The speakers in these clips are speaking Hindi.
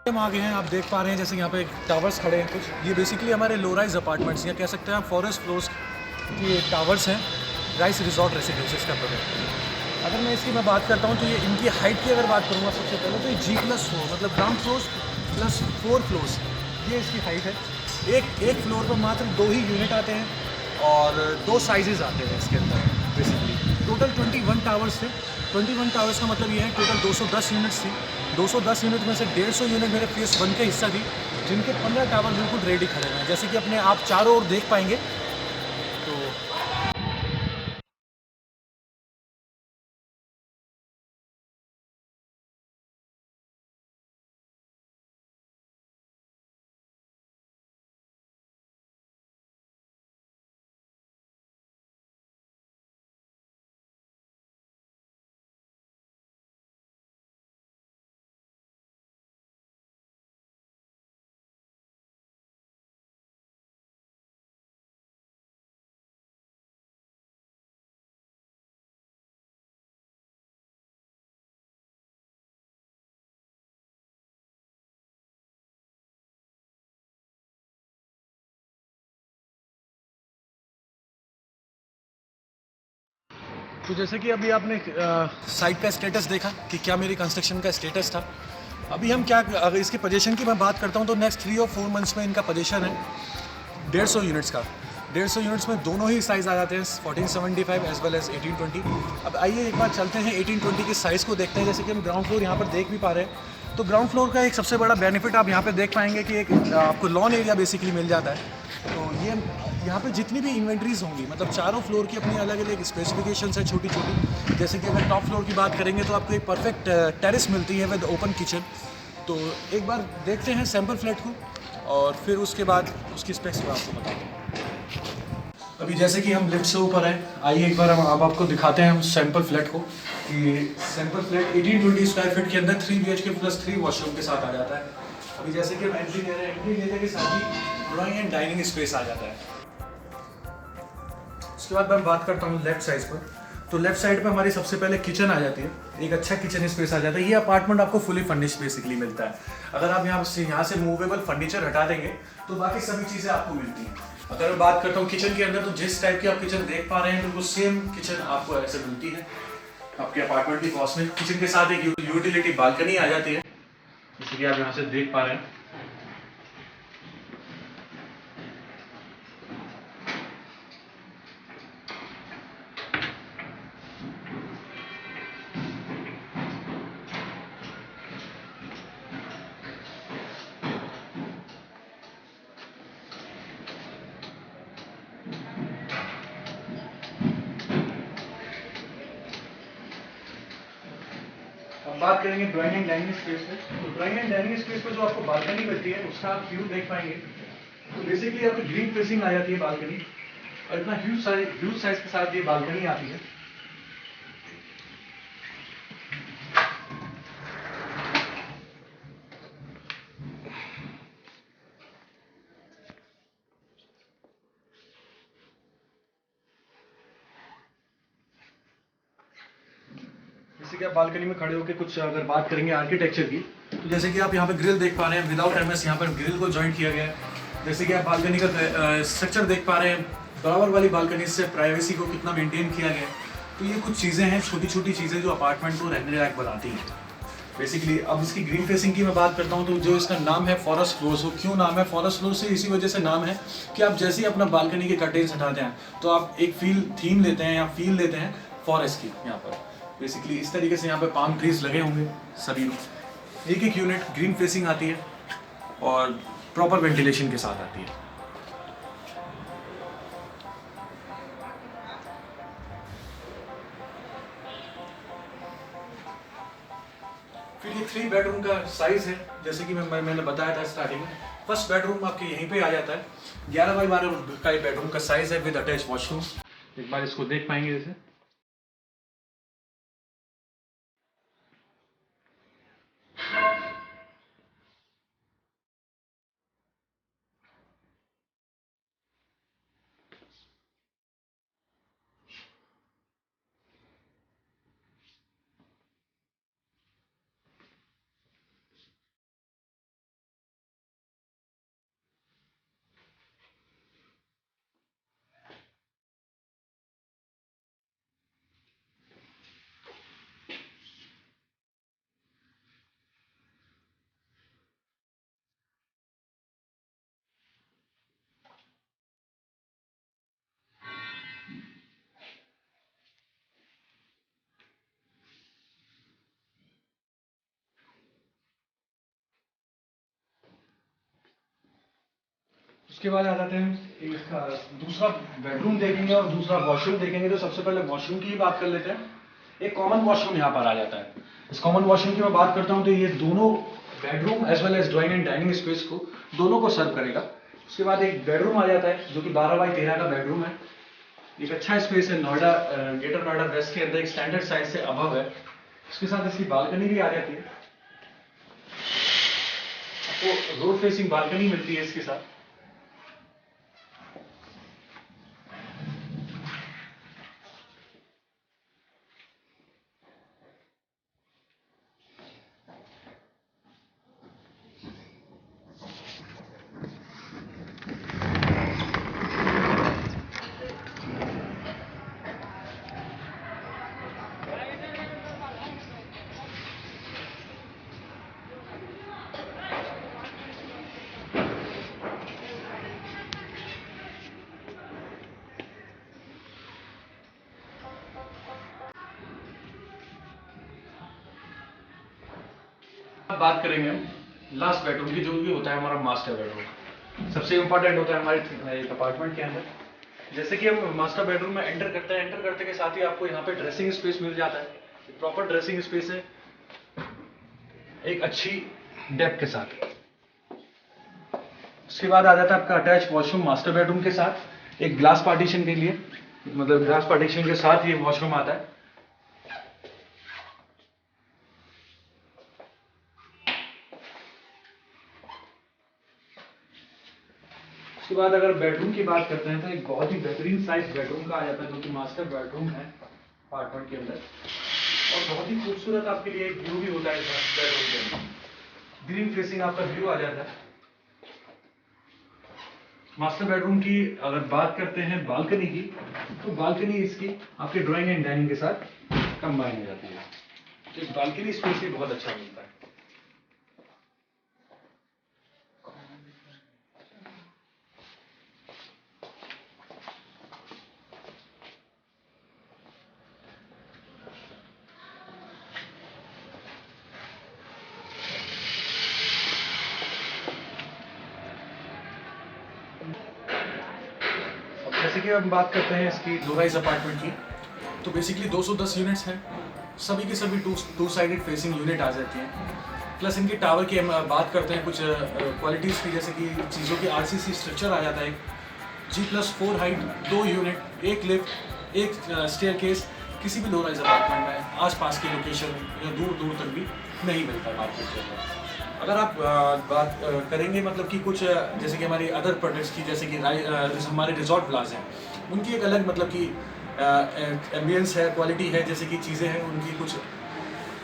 हम आगे हैं, आप देख पा रहे हैं जैसे यहाँ पे टावर्स खड़े हैं कुछ, ये बेसिकली हमारे लो राइज अपार्टमेंट्स या कह सकते हैं आप फॉरेस्ट फ्लोर्स के टावर्स हैं, राइस रिजॉर्ट रेसिडेंसीज का प्रोजेक्ट। अगर मैं इसकी बात करता हूँ तो ये इनकी हाइट की अगर बात करूँगा सबसे पहले तो ये G+4 मतलब ग्राउंड फ्लोर्स प्लस 4 फ्लोर्स, ये इसकी हाइट है। एक फ्लोर पर मात्र 2 ही यूनिट आते हैं और 2 साइजेस आते हैं इसके अंदर बेसिकली। टोटल 21 टावर्स थे। 21 टावर्स का मतलब ये है टोटल 210 यूनिट्स थी। 210 यूनिट में से 150 यूनिट मेरे फेज़ 1 का हिस्सा थी, जिनके 15 टावर बिल्कुल रेडी खड़े हुए हैं, जैसे कि अपने आप चारों ओर देख पाएंगे। तो जैसे कि अभी आपने साइट का स्टेटस देखा कि क्या मेरी कंस्ट्रक्शन का स्टेटस था। अभी हम क्या, अगर इसके पोजीशन की मैं बात करता हूँ तो नेक्स्ट 3 और 4 मंथ्स में इनका पोजीशन है 150 यूनिट्स का। 150 यूनिट्स में दोनों ही साइज़ आ जाते हैं 1475 एज वेल एज 1820। अब आइए एक बार चलते हैं 1820 के साइज़ को देखते हैं। जैसे कि हम ग्राउंड फ्लोर यहाँ पर देख भी पा रहे हैं, तो ग्राउंड फ्लोर का एक सबसे बड़ा बेनिफिट आप यहाँ पे देख पाएंगे कि एक आपको लॉन एरिया बेसिकली मिल जाता है। तो ये यहाँ पे जितनी भी इन्वेंट्रीज होंगी, मतलब चारों फ्लोर की अपनी अलग अलग स्पेसिफिकेशंस है छोटी छोटी। जैसे कि अगर टॉप फ्लोर की बात करेंगे तो आपको एक परफेक्ट टेरेस मिलती है विद ओपन किचन। तो एक बार देखते हैं सैम्पल फ्लैट को और फिर उसके बाद उसकी स्पेक्स मैं आपको बताता हूँ। अभी जैसे कि हम लिफ्ट से ऊपर हैं, आइए एक बार हम अब आपको दिखाते हैं हम सैम्पल फ्लैट को कि सैम्पल फ्लैट 1820 स्क्वायर फीट के अंदर 3 BHK प्लस 3 वॉशरूम के साथ आ जाता है। अभी जैसे कि हम एंट्री ले रहे हैं, एंट्री लेने के साथ ही ड्राइंग एंड डाइनिंग स्पेस आ जाता है। उसके बाद मैं बात करता हूँ लेफ्ट साइड पर, तो लेफ्ट साइड पर हमारी सबसे पहले किचन आ जाती है। एक अच्छा किचन स्पेस आ जाता है। ये अपार्टमेंट आपको फुली फर्निश्ड बेसिकली मिलता है। अगर आप यहाँ से मूवेबल फर्नीचर हटा देंगे तो बाकी सभी चीज़ें आपको मिलती हैं। अगर मैं बात करता हूँ किचन के अंदर, तो जिस टाइप की आप किचन देख पा रहे हैं बिल्कुल सेम किचन आपको ऐसे मिलती है आपके अपार्टमेंट की कॉस्ट में। किचन के साथ एक यूटिलिटी बालकनी आ जाती है, जैसे कि आप यहाँ से देख पा रहे हैं। अब बात करेंगे ड्राइंग एंड डाइनिंग स्पेस पे, तो ड्राइंग एंड डाइनिंग स्पेस पे जो आपको बालकनी मिलती है उसका आप व्यू देख पाएंगे। तो बेसिकली आपको ग्रीन फेसिंग आ जाती है बालकनी, और इतना ह्यूज साइज के साथ ये बालकनी आती है। जैसे कि आप बालकनी में खड़े होकर कुछ अगर बात करेंगे आर्किटेक्चर की, तो जैसे कि आप यहाँ पे ग्रिल देख पा रहे हैं विदाउट एमएस, यहाँ पर ग्रिल को जॉइंट किया गया है। जैसे कि आप बालकनी का स्ट्रक्चर देख पा रहे हैं, बराबर वाली बालकनी से प्राइवेसी को कितना मेंटेन किया गया है। तो ये कुछ चीज़ें हैं, छोटी छोटी चीज़ें जो अपार्टमेंट को रहने लायक बनाती हैं बेसिकली। अब इसकी ग्रीन फेसिंग की मैं बात करता हूँ, तो जो इसका नाम है फॉरेस्ट फ्लोर्स, वो क्यों नाम है फॉरेस्ट फ्लोर से इसी वजह से नाम है कि आप जैसे ही अपना बालकनी के कर्टेन्स हटाते हैं तो आप एक थीम लेते हैं या फील लेते हैं फॉरेस्ट की। यहाँ पर बेसिकली इस तरीके से यहाँ पे पाम ट्रीज लगे होंगे सभी में। एक एक यूनिट ग्रीन फेसिंग आती है और प्रॉपर वेंटिलेशन के साथ आती है। फिर ये 3 बेडरूम का साइज है, जैसे कि मैंने बताया था स्टार्टिंग में। फर्स्ट बेडरूम आपके यहीं पे आ जाता है। 11 बाई 12 का बेडरूम का साइज है विद अटैच वॉशरूम। एक बार इसको देख पाएंगे जैसे। उसके बाद आ जाते हैं इसका दूसरा बेडरूम देखेंगे और दूसरा वॉशरूम देखेंगे। तो सबसे पहले वॉशरूम की ही बात कर लेते हैं। एक कॉमन वॉशरूम यहाँ पर आ जाता है। इस कॉमन वॉशरूम की मैं बात करता हूँ तो ये दोनों bedroom as well as drawing and dining space को दोनों को सर्व करेगा। उसके बाद एक बेडरूम आ जाता है जो कि 12x13 का बेडरूम है। एक अच्छा स्पेस है, नोएडा ग्रेटर नोएडा वेस्ट के अंदर एक स्टैंडर्ड साइज से अबव है। उसके साथ इसकी बालकनी भी आ जाती है, आपको रोड फेसिंग बालकनी मिलती है इसके साथ। बात करेंगे हम लास्ट बेडरूम की, जो भी होता है हमारा मास्टर बेडरूम। सबसे इंपॉर्टेंट होता है हमारे एक अपार्टमेंट के अंदर। जैसे कि हम मास्टर बेडरूम में एंटर करते हैं, एंटर करते के साथ ही आपको यहाँ पे ड्रेसिंग स्पेस मिल जाता है। प्रॉपर ड्रेसिंग स्पेस है, एक अच्छी डेप्थ के साथ। उसके बाद आ जाता है आपका अटैच वॉशरूम मास्टर बेडरूम के साथ, एक ग्लास पार्टीशन के लिए, मतलब ग्लास पार्टीशन के साथ ये वॉशरूम आता है। उसके बाद अगर बेडरूम की बात करते हैं तो एक बहुत ही बेहतरीन साइज बेडरूम का आ जाता है जो कि मास्टर बेडरूम है अपार्टमेंट के अंदर। और बहुत ही खूबसूरत आपके लिए एक व्यू भी होता है इस बेडरूम के अंदर। ग्रीन फेसिंग आपका व्यू आ जाता है। मास्टर बेडरूम की अगर बात करते हैं बालकनी की, तो बालकनी इसकी आपके ड्राइंग एंड डाइनिंग के साथ कंबाइन हो जाती है। तो इस बालकनी स्पेस भी बहुत अच्छा मिलता है। जैसे कि हम बात करते हैं इसकी लो राइज अपार्टमेंट की, तो बेसिकली 210 यूनिट्स हैं। सभी की सभी टू साइडेड फेसिंग यूनिट आ जाती हैं। प्लस इनके टावर की हम बात करते हैं कुछ क्वालिटीज़ की, जैसे कि चीज़ों की आरसीसी स्ट्रक्चर आ जाता है। G+4 हाइट, 2 यूनिट, एक लिफ्ट, एक स्टेयरकेस किसी भी लो राइज अपार्टमेंट में आसपास की लोकेशन या दूर दूर तक भी नहीं मिलता मार्केट के अंदर। अगर आप बात करेंगे मतलब कि कुछ जैसे कि हमारी अदर प्रोडक्ट्स की, जैसे कि हमारे रिजॉर्ट प्लाजा हैं, उनकी एक अलग मतलब कि एम्बियंस है, क्वालिटी है, जैसे कि चीज़ें हैं उनकी कुछ।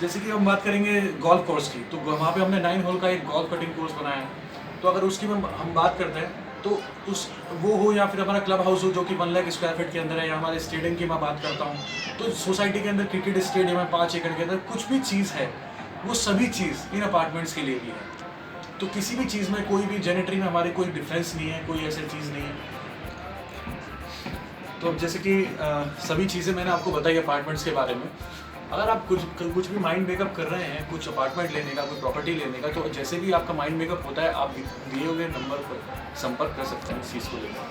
जैसे कि हम बात करेंगे गोल्फ कोर्स की, तो वहाँ पे हमने 9 होल का एक गोल्फ कटिंग कोर्स बनाया है। तो अगर उसकी हम बात करते हैं तो वो हो या फिर हमारा क्लब हाउस हो जो कि 1 लाख स्क्वायर फीट के अंदर है, या हमारे स्टेडियम की मैं बात करता हूँ, तो सोसाइटी के अंदर क्रिकेट स्टेडियम है 5 एकड़ के अंदर, कुछ भी चीज़ है वो सभी चीज़ इन अपार्टमेंट्स के लिए भी है। तो किसी भी चीज़ में कोई भी जेनेटरी में हमारे कोई डिफरेंस नहीं है, कोई ऐसी चीज़ नहीं है। तो अब जैसे कि सभी चीज़ें मैंने आपको बताई अपार्टमेंट्स के बारे में। अगर आप कुछ भी माइंड मेकअप कर रहे हैं, कुछ अपार्टमेंट लेने का, कोई प्रॉपर्टी लेने का, तो जैसे भी आपका माइंड मेकअप होता है आप दिए हुए नंबर पर संपर्क कर सकते हैं इस चीज़ को लेकर।